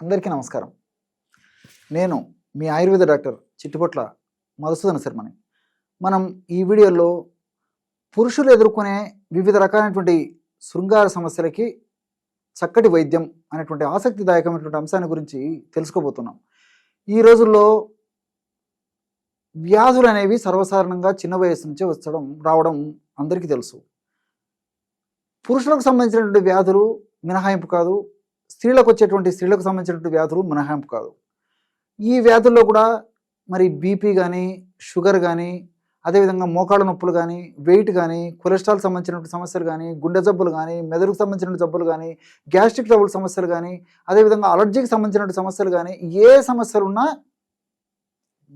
అందరికీ నమస్కారం. నేను మీ ఆయుర్వేద డాక్టర్ చిట్టుపొట్ల మధుసూదన శర్మని. మనం ఈ వీడియోలో పురుషులు ఎదుర్కొనే వివిధ రకాలైనటువంటి శృంగార సమస్యలకి చక్కటి వైద్యం అనేటువంటి ఆసక్తిదాయకమైనటువంటి అంశాన్ని గురించి తెలుసుకోబోతున్నాం. ఈ రోజుల్లో వ్యాధులు అనేవి సర్వసాధారణంగా చిన్న వయసు నుంచే రావడం అందరికీ తెలుసు. పురుషులకు సంబంధించినటువంటి వ్యాధులు మినహాయింపు కాదు, స్త్రీలకు సంబంధించినటువంటి వ్యాధులు మినహాయింపు కాదు. ఈ వ్యాధుల్లో కూడా మరి బీపీ కానీ, షుగర్ కానీ, అదేవిధంగా మోకాళ్ళ నొప్పులు కానీ, వెయిట్ కానీ, కొలెస్ట్రాల్ సంబంధించినటువంటి సమస్యలు కానీ, గుండె జబ్బులు కానీ, మెదడుకు సంబంధించిన జబ్బులు కానీ, గ్యాస్ట్రిక్ ట్రబుల్ సమస్యలు కానీ, అదేవిధంగా అలర్జీకి సంబంధించినటువంటి సమస్యలు కానీ, ఏ సమస్యలు ఉన్నా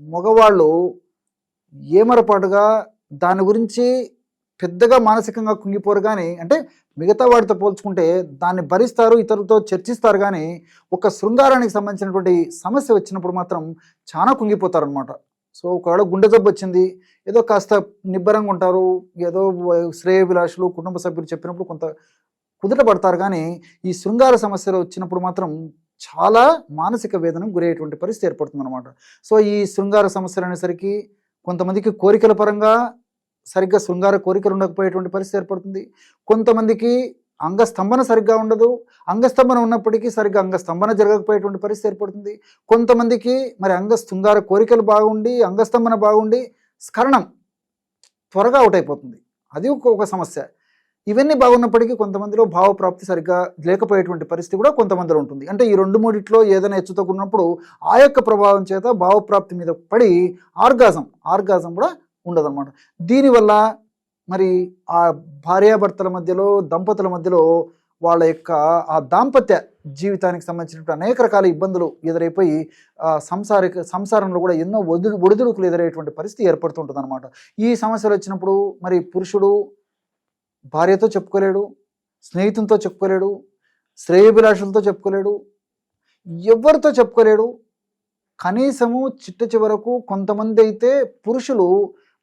మగవాళ్ళు ఏమరపాటుగా దాని గురించి పెద్దగా మానసికంగా కుంగిపోరు. కానీ అంటే మిగతా వాటితో పోల్చుకుంటే దాన్ని భరిస్తారు, ఇతరులతో చర్చిస్తారు. కానీ ఒక శృంగారానికి సంబంధించినటువంటి సమస్య వచ్చినప్పుడు మాత్రం చాలా కుంగిపోతారు అనమాట. సో ఒకవేళ గుండె జబ్బు వచ్చింది, ఏదో కాస్త నిబ్బరంగా ఉంటారు, ఏదో శ్రేయోభిలాషులు కుటుంబ సభ్యులు చెప్పినప్పుడు కొంత కుదుట పడతారు. కానీ ఈ శృంగార సమస్యలు వచ్చినప్పుడు మాత్రం చాలా మానసిక వేదనకు గురయ్యేటువంటి పరిస్థితి ఏర్పడుతుంది అనమాట. సో ఈ శృంగార సమస్యలు అనేసరికి కొంతమందికి కోరికల పరంగా సరిగ్గా శృంగార కోరికలు ఉండకపోయేటువంటి పరిస్థితి ఏర్పడుతుంది. కొంతమందికి అంగస్తంభన సరిగ్గా ఉండదు, అంగస్తంభన ఉన్నప్పటికీ సరిగ్గా అంగస్తంభన జరగకపోయేటువంటి పరిస్థితి ఏర్పడుతుంది. కొంతమందికి మరి శృంగార కోరికలు బాగుండి, అంగస్తంభన బాగుండి స్ఖలనం త్వరగా అవుట్ అయిపోతుంది, అది ఒక సమస్య. ఇవన్నీ బాగున్నప్పటికీ కొంతమందిలో భావప్రాప్తి సరిగ్గా లేకపోయేటువంటి పరిస్థితి కూడా కొంతమందిలో ఉంటుంది. అంటే ఈ రెండు మూడిట్లో ఏదైనా హెచ్చుతగ్గున్నప్పుడు ఆ యొక్క ప్రభావం చేత భావప్రాప్తి మీద పడి ఆర్గాజం కూడా ఉండదన్నమాట. దీనివల్ల మరి ఆ భార్యాభర్తల మధ్యలో, దంపతుల మధ్యలో వాళ్ళ యొక్క ఆ దాంపత్య జీవితానికి సంబంధించినటువంటి అనేక రకాల ఇబ్బందులు ఎదురైపోయి సంసారంలో కూడా ఎన్నో ఒడిదుడుకులు ఎదురయ్యేటువంటి పరిస్థితి ఏర్పడుతుంటుంది అనమాట. ఈ సమస్యలు వచ్చినప్పుడు మరి పురుషుడు భార్యతో చెప్పుకోలేడు, స్నేహితులతో చెప్పుకోలేడు, శ్రేయోభిలాషులతో చెప్పుకోలేడు, ఎవరితో చెప్పుకోలేడు. కనీసము చిట్ట చివరకు కొంతమంది అయితే పురుషులు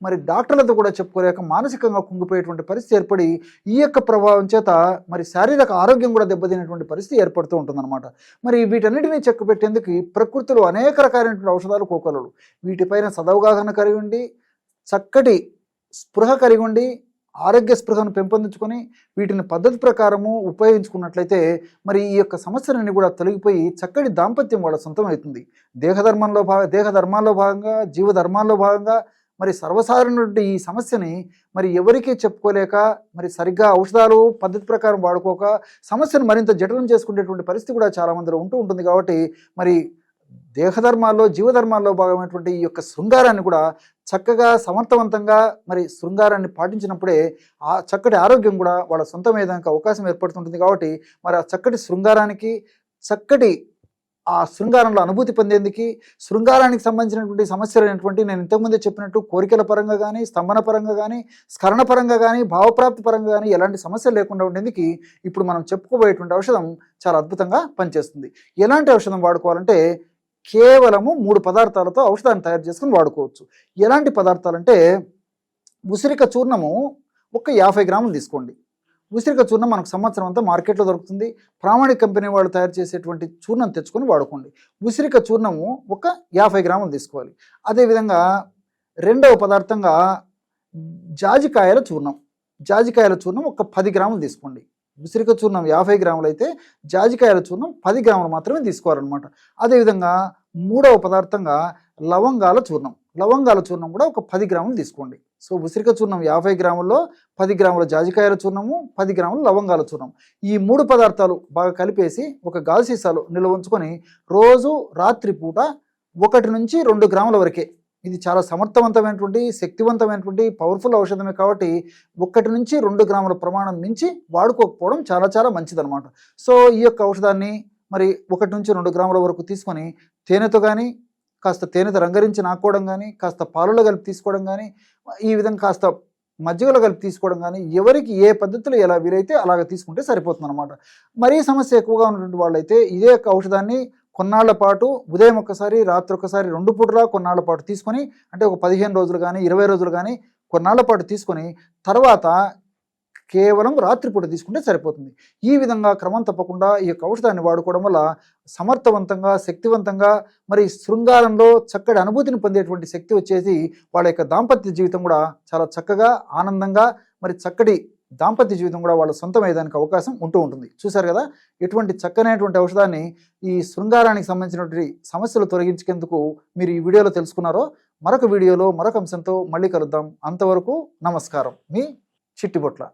మరి డాక్టర్లతో కూడా చెప్పుకోలేక మానసికంగా కుంగిపోయేటువంటి పరిస్థితి ఏర్పడి ఈ యొక్క ప్రభావం చేత మరి శారీరక ఆరోగ్యం కూడా దెబ్బతినేటువంటి పరిస్థితి ఏర్పడుతూ ఉంటుందన్నమాట. మరి వీటన్నిటినీ చెక్కుపెట్టేందుకు ప్రకృతిలో అనేక రకాలైనటువంటి ఔషధాలు, కోకలలు, వీటిపైన సదవగాహన కలిగి ఉండి, చక్కటి స్పృహ కలిగి ఉండి, ఆరోగ్య స్పృహను పెంపొందించుకొని వీటిని పద్ధతి ప్రకారము ఉపయోగించుకున్నట్లయితే మరి ఈ యొక్క సమస్యలన్నీ కూడా తొలగిపోయి చక్కటి దాంపత్యం వాళ్ళ సొంతం అవుతుంది. దేహధర్మాల్లో భాగంగా, జీవధర్మాల్లో భాగంగా మరి సర్వసాధారణటువంటి ఈ సమస్యని మరి ఎవరికీ చెప్పుకోలేక, మరి సరిగ్గా ఔషధాలు పద్ధతి ప్రకారం వాడుకోక సమస్యను మరింత జటిలం చేసుకునేటువంటి పరిస్థితి కూడా చాలా మందిలో ఉంటుంది. కాబట్టి మరి దేహధర్మాల్లో, జీవధర్మాల్లో భాగమైనటువంటి ఈ యొక్క శృంగారాన్ని కూడా చక్కగా సమర్థవంతంగా మరి శృంగారాన్ని పాటించినప్పుడే ఆ చక్కటి ఆరోగ్యం కూడా వాళ్ళ సొంతమయ్యేదానికి అవకాశం ఏర్పడుతుంటుంది. కాబట్టి మరి ఆ చక్కటి శృంగారానికి, చక్కటి ఆ శృంగారంలో అనుభూతి పొందేందుకు, శృంగారానికి సంబంధించినటువంటి సమస్యలు అనేటువంటి నేను ఇంతకుముందే చెప్పినట్టు కోరికల పరంగా కానీ, స్తంభన పరంగా కానీ, స్ఖలన పరంగా కానీ, భావప్రాప్తి పరంగా కానీ ఎలాంటి సమస్యలు లేకుండా ఉండేందుకు ఇప్పుడు మనం చెప్పుకోబోయేటువంటి ఔషధం చాలా అద్భుతంగా పనిచేస్తుంది. ఎలాంటి ఔషధం వాడుకోవాలంటే కేవలము 3 పదార్థాలతో ఔషధాన్ని తయారు చేసుకుని వాడుకోవచ్చు. ఎలాంటి పదార్థాలంటే ఉసిరిక చూర్ణము ఒక 50 గ్రాములు తీసుకోండి. ఉసిరిక చూర్ణం మనకు సంవత్సరం అంతా మార్కెట్లో దొరుకుతుంది. ప్రామాణిక కంపెనీ వాళ్ళు తయారు చేసేటువంటి చూర్ణం తెచ్చుకొని వాడుకోండి. ఉసిరిక చూర్ణము ఒక 50 గ్రాములు తీసుకోవాలి. అదేవిధంగా రెండవ పదార్థంగా జాజికాయల చూర్ణం ఒక 10 గ్రాములు తీసుకోండి. ఉసిరిక చూర్ణం 50 గ్రాములు అయితే జాజికాయల చూర్ణం 10 గ్రాములు మాత్రమే తీసుకోవాలన్నమాట. అదేవిధంగా మూడవ పదార్థంగా లవంగాల చూర్ణం కూడా ఒక 10 గ్రాములు తీసుకోండి. సో ఉసిరిక చూర్ణం 50 గ్రాముల్లో 10 గ్రాముల జాజికాయల చూర్ణము, 10 గ్రాముల లవంగాల చూర్ణం, ఈ 3 పదార్థాలు బాగా కలిపేసి ఒక గాజు సీసాలో నిల్వ ఉంచుకొని రోజు రాత్రిపూట 1 నుంచి 2 గ్రాముల వరకే, ఇది చాలా సమర్థవంతమైనటువంటి, శక్తివంతమైనటువంటి, పవర్ఫుల్ ఔషధమే కాబట్టి 1 నుంచి 2 గ్రాముల ప్రమాణం మించి వాడుకోకపోవడం చాలా చాలా మంచిదన్నమాట. సో ఈ యొక్క ఔషధాన్ని మరి 1 నుంచి 2 గ్రాముల వరకు తీసుకొని తేనెతో కానీ, కాస్త తేనెతో రంగరించి నాకోవడం కానీ, కాస్త పాలలో కలిపి తీసుకోవడం కానీ, ఈ విధంగా కాస్త మజ్జిగలో కలిపి తీసుకోవడం కానీ, ఎవరికి ఏ పద్ధతిలో ఎలా వీలైతే అలాగ తీసుకుంటే సరిపోతుంది అనమాట. మరీ సమస్య ఎక్కువగా ఉన్నటువంటి వాళ్ళైతే ఇదే యొక్క ఔషధాన్ని కొన్నాళ్ల పాటు ఉదయం ఒకసారి, రాత్రి ఒకసారి, 2 పూటలా కొన్నాళ్ల పాటు తీసుకొని, అంటే ఒక 15 రోజులు కానీ 20 రోజులు కానీ కొన్నాళ్ల పాటు తీసుకొని తర్వాత కేవలం రాత్రిపూట తీసుకుంటే సరిపోతుంది. ఈ విధంగా క్రమం తప్పకుండా ఈ యొక్క ఔషధాన్ని వాడుకోవడం వల్ల సమర్థవంతంగా, శక్తివంతంగా, మరి శృంగారంలో చక్కటి అనుభూతిని పొందేటువంటి శక్తి వచ్చేసి వాళ్ళ యొక్క దాంపత్య జీవితం కూడా చాలా చక్కగా, ఆనందంగా, మరి చక్కటి దాంపత్య జీవితం కూడా వాళ్ళ సొంతమయ్యేదానికి అవకాశం ఉంటూ ఉంటుంది. చూశారు కదా, ఎటువంటి చక్కనైనటువంటి ఔషధాన్ని ఈ శృంగారానికి సంబంధించినటువంటి సమస్యలు తొలగించేందుకు మీరు ఈ వీడియోలో తెలుసుకున్నారో. మరొక వీడియోలో మరొక అంశంతో మళ్ళీ కలుద్దాం. అంతవరకు నమస్కారం. మీ చిట్టిబొట్ల.